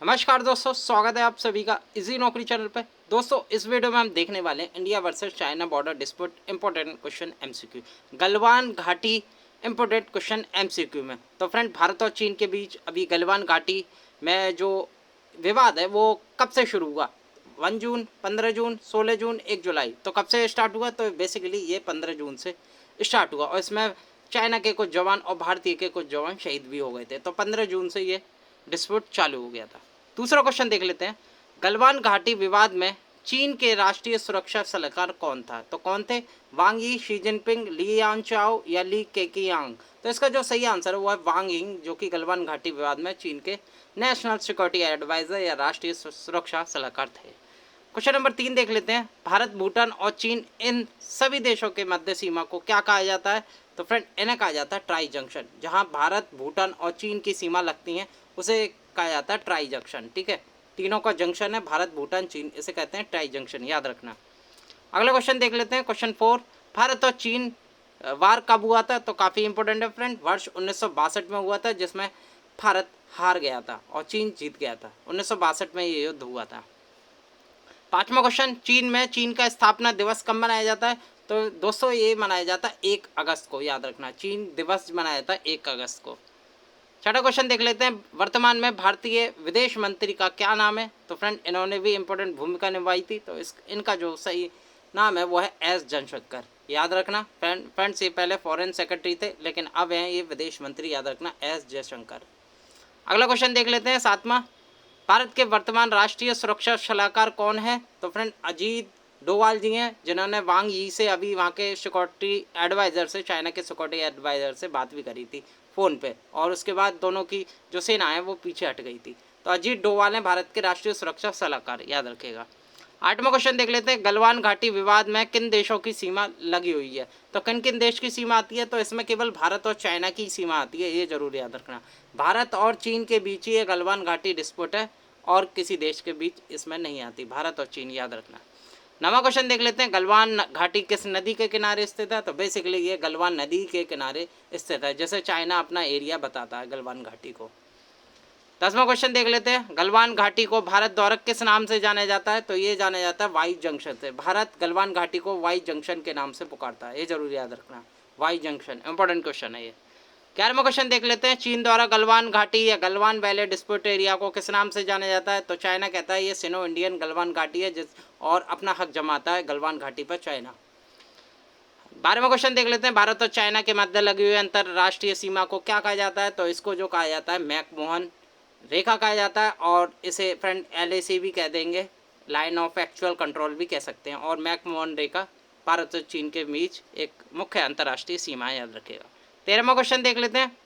नमस्कार दोस्तों, स्वागत है आप सभी का इजी नौकरी चैनल पे। दोस्तों, इस वीडियो में हम देखने वाले हैं India versus China border dispute important question MCQ, Galwan घाटी इंपॉर्टेंट क्वेश्चन एमसीक्यू में। तो फ्रेंड, भारत और चीन के बीच अभी गलवान घाटी में जो विवाद है वो कब से शुरू हुआ? 1 जून, 15 जून, 16 जून, 1 जुलाई। तो कब से स्टार्ट हुआ? तो बेसिकली ये 15 जून से स्टार्ट हुआ और इसमें चाइना के कुछ जवान और भारतीय के कुछ जवान शहीद भी हो गए थे। तो 15 जून से ये डिस्प्यूट चालू हो गया था। दूसरा क्वेश्चन देख लेते हैं, गलवान घाटी विवाद में चीन के राष्ट्रीय सुरक्षा सलाहकार कौन था? तो कौन थे? वांग यी, शी जिनपिंग, ली यानचाओ या ली केकियांग? तो इसका जो सही आंसर है वो है वांग यी, जो कि गलवान घाटी विवाद में चीन के नेशनल सिक्योरिटी एडवाइजर या राष्ट्रीय सुरक्षा सलाहकार थे। क्वेश्चन नंबर 3 देख लेते हैं, भारत, भूटान और चीन, इन सभी देशों के मध्य सीमा को क्या कहा जाता है? तो फ्रेंड, इन्हें कहा जाता है ट्राई जंक्शन। जहां भारत, भूटान और चीन की सीमा लगती हैं उसे कहा जाता है ट्राई जंक्शन। ठीक है, तीनों का जंक्शन है भारत, भूटान, चीन, इसे कहते हैं ट्राई जंक्शन, याद रखना। अगला क्वेश्चन देख लेते हैं, क्वेश्चन 4, भारत और चीन वार कब हुआ था? तो काफ़ी इंपॉर्टेंट है फ्रेंड, वर्ष 1962 में हुआ था, जिसमें भारत हार गया था और चीन जीत गया था। 1962 में ये युद्ध हुआ था। पांचवा क्वेश्चन, चीन में चीन का स्थापना दिवस कब मनाया जाता है? तो दोस्तों, ये मनाया जाता है 1 अगस्त को, याद रखना, चीन दिवस मनाया जाता है 1 अगस्त को। छठा क्वेश्चन देख लेते हैं, वर्तमान में भारतीय विदेश मंत्री का क्या नाम है? तो फ्रेंड, इन्होंने भी इंपॉर्टेंट भूमिका निभाई थी, तो इनका जो सही नाम है वो है एस जयशंकर, याद रखना। फ्रेंड्स, ये पहले फॉरेन सेक्रेटरी थे लेकिन अब हैं ये विदेश मंत्री, याद रखना, एस जयशंकर। अगला क्वेश्चन देख लेते हैं, सातवां, भारत के वर्तमान राष्ट्रीय सुरक्षा सलाहकार कौन है? तो फ्रेंड, अजीत डोवाल जी हैं, जिन्होंने वांग यी से अभी वहाँ के सिक्योरिटी एडवाइज़र से, चाइना के सिक्योरिटी एडवाइज़र से बात भी करी थी फ़ोन पे, और उसके बाद दोनों की जो सेना है वो पीछे हट गई थी। तो अजीत डोवाल हैं भारत के राष्ट्रीय सुरक्षा सलाहकार, याद रखेगा। आठवां क्वेश्चन देख लेते हैं, गलवान घाटी विवाद में किन देशों की सीमा लगी हुई है? तो किन किन देश की सीमा आती है? तो इसमें केवल भारत और चाइना की सीमा आती है, ये जरूर याद रखना। भारत और चीन के बीच ही ये गलवान घाटी डिस्प्यूट है और किसी देश के बीच इसमें नहीं आती, भारत और चीन, याद रखना। नवा क्वेश्चन देख लेते हैं, गलवान घाटी किस नदी के किनारे स्थित है? तो बेसिकली ये गलवान नदी के किनारे स्थित है, जैसे चाइना अपना एरिया बताता है गलवान घाटी को। 10वां क्वेश्चन देख लेते हैं, गलवान घाटी को भारत द्वारा किस नाम से जाना जाता है? तो ये जाना जाता है वाई जंक्शन से। भारत गलवान घाटी को वाई जंक्शन के नाम से पुकारता है, ये जरूर याद रखना, वाई जंक्शन, इंपॉर्टेंट क्वेश्चन है ये। 11वां क्वेश्चन देख लेते हैं, चीन द्वारा गलवान घाटी या गलवान वैली डिस्प्यूट एरिया को किस नाम से जाना जाता है? तो चाइना कहता है ये सिनो इंडियन गलवान घाटी है, जिस और अपना हक जमाता है गलवान घाटी पर चाइना। 12वां क्वेश्चन देख लेते हैं, भारत और चाइना के मध्य लगी हुई अंतरराष्ट्रीय सीमा को क्या कहा जाता है? तो इसको जो कहा जाता है मैकमोहन रेखा कहा जाता है, और इसे फ्रेंड LAC भी कह देंगे, लाइन ऑफ एक्चुअल कंट्रोल भी कह सकते हैं। और मैकमोहन रेखा भारत और चीन के बीच एक मुख्य अंतर्राष्ट्रीय सीमा है, याद रखेगा। 13वां क्वेश्चन देख लेते हैं,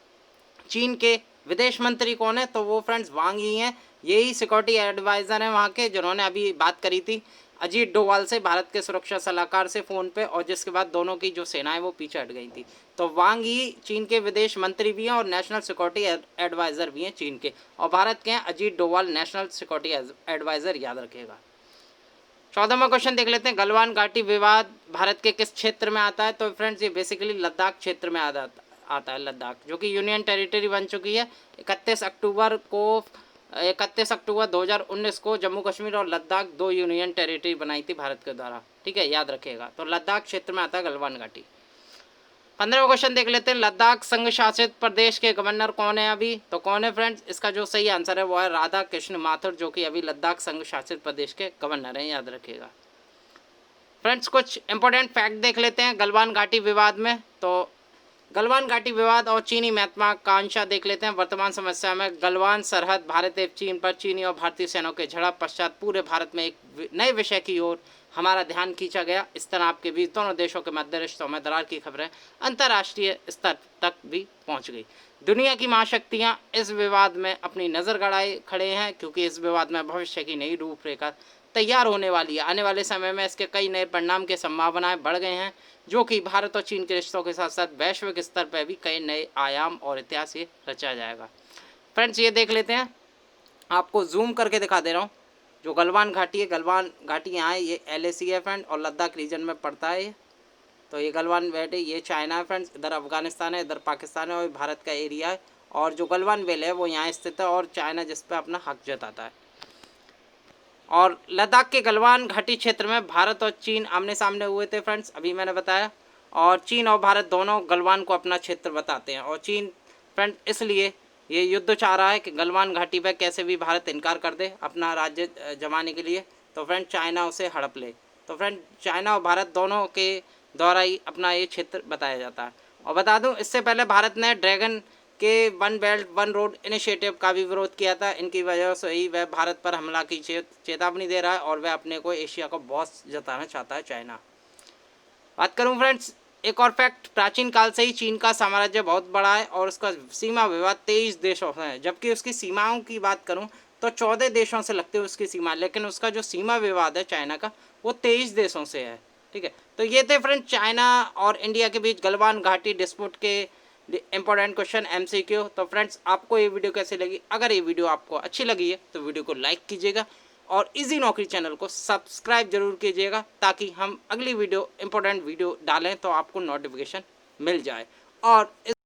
चीन के विदेश मंत्री कौन है? तो वो फ्रेंड्स वांग यी हैं, यही सिक्योरिटी एडवाइज़र हैं वहाँ के, जिन्होंने अभी बात करी थी अजीत डोवाल से, भारत के सुरक्षा सलाहकार से फ़ोन पे, और जिसके बाद दोनों की जो सेनाएं वो पीछे हट गई थी। तो वांग यी चीन के विदेश मंत्री भी हैं और नेशनल सिक्योरिटी एडवाइज़र भी हैं चीन के, और भारत के हैं Ajit Doval, national security adviser, याद रखेगा। 14वां क्वेश्चन देख लेते हैं, गलवान घाटी विवाद भारत के किस क्षेत्र में आता है? तो फ्रेंड्स, ये बेसिकली लद्दाख क्षेत्र में आता है, लद्दाख, जो कि यूनियन टेरिटरी बन चुकी है। 31 अक्टूबर 2019 को जम्मू कश्मीर और लद्दाख 2 यूनियन टेरिटरी बनाई थी भारत के द्वारा। ठीक है, याद रखिएगा। तो लद्दाख क्षेत्र में आता है गलवान घाटी। 15वां क्वेश्चन देख लेते हैं, लद्दाख संघ शासित प्रदेश के गवर्नर कौन है अभी? तो कौन है फ्रेंड्स? इसका जो सही आंसर है वो है राधा कृष्ण माथुर, जो कि अभी लद्दाख संघ शासित प्रदेश के गवर्नर हैं, याद रखिएगा। फ्रेंड्स, कुछ इंपॉर्टेंट फैक्ट देख लेते हैं गलवान घाटी विवाद में। तो गलवान घाटी विवाद और चीनी महत्वाकांक्षा देख लेते हैं। वर्तमान समस्या में गलवान सरहद भारत एवं चीन पर चीनी और भारतीय सेनाओं के झड़प पश्चात पूरे भारत में एक नए विषय की ओर हमारा ध्यान खींचा गया। इस तनाव के बीच दोनों देशों के मध्य रिश्तों में दरार की खबरें अंतर्राष्ट्रीय स्तर तक भी पहुंच गई। दुनिया की महाशक्तियां इस विवाद में अपनी नज़र गड़ाए खड़े हैं, क्योंकि इस विवाद में भविष्य की नई रूपरेखा तैयार होने वाली है। आने वाले समय में इसके कई नए परिणाम की संभावनाएं बढ़ गए हैं, जो कि भारत और चीन के रिश्तों के साथ साथ वैश्विक स्तर पर भी कई नए आयाम और इतिहास ये रचा जाएगा। फ्रेंड्स, ये देख लेते हैं, आपको जूम करके दिखा दे रहा हूँ। जो गलवान घाटी है, गलवान घाटी यहाँ है, ये LAC है फ्रेंड, और लद्दाख रीजन में पड़ता है ये। तो ये गलवान घाटी, ये चाइना है फ्रेंड्स, इधर अफगानिस्तान है, इधर पाकिस्तान है, और भारत का एरिया है, और जो गलवान व्हेल है वो यहाँ स्थित है और चाइना जिस पर अपना हक जताता है। और लद्दाख के गलवान घाटी क्षेत्र में भारत और चीन आमने सामने हुए थे फ्रेंड्स, अभी मैंने बताया। और चीन और भारत दोनों गलवान को अपना क्षेत्र बताते हैं और चीन फ्रेंड इसलिए ये युद्ध चाह रहा है कि गलवान घाटी पर कैसे भी भारत इनकार कर दे अपना राज्य जमाने के लिए, तो फ्रेंड चाइना उसे हड़प ले। तो फ्रेंड चाइना और भारत दोनों के द्वारा ही अपना ये क्षेत्र बताया जाता है। और बता दूं इससे पहले भारत ने ड्रैगन के one belt one road initiative का भी विरोध किया था। इनकी वजह से ही वह भारत पर हमला की चेतावनी दे रहा है और वह अपने को एशिया का बॉस जताना चाहता है चाइना। बात करूं फ्रेंड्स एक और फैक्ट, प्राचीन काल से ही चीन का साम्राज्य बहुत बड़ा है और उसका सीमा विवाद 23 देशों से है, जबकि उसकी सीमाओं की बात करूं तो 14 देशों से लगती है उसकी सीमा, लेकिन उसका जो सीमा विवाद है चाइना का वो 23 देशों से है। ठीक है, तो ये थे फ्रेंड चाइना और इंडिया के बीच गलवान घाटी डिस्प्यूट के इंपॉर्टेंट क्वेश्चन MCQ। तो फ्रेंड्स आपको ये वीडियो कैसी लगी? अगर ये वीडियो आपको अच्छी लगी है तो वीडियो को लाइक कीजिएगा और इजी नौकरी चैनल को सब्सक्राइब जरूर कीजिएगा ताकि हम अगली वीडियो इंपॉर्टेंट वीडियो डालें तो आपको नोटिफिकेशन मिल जाए। और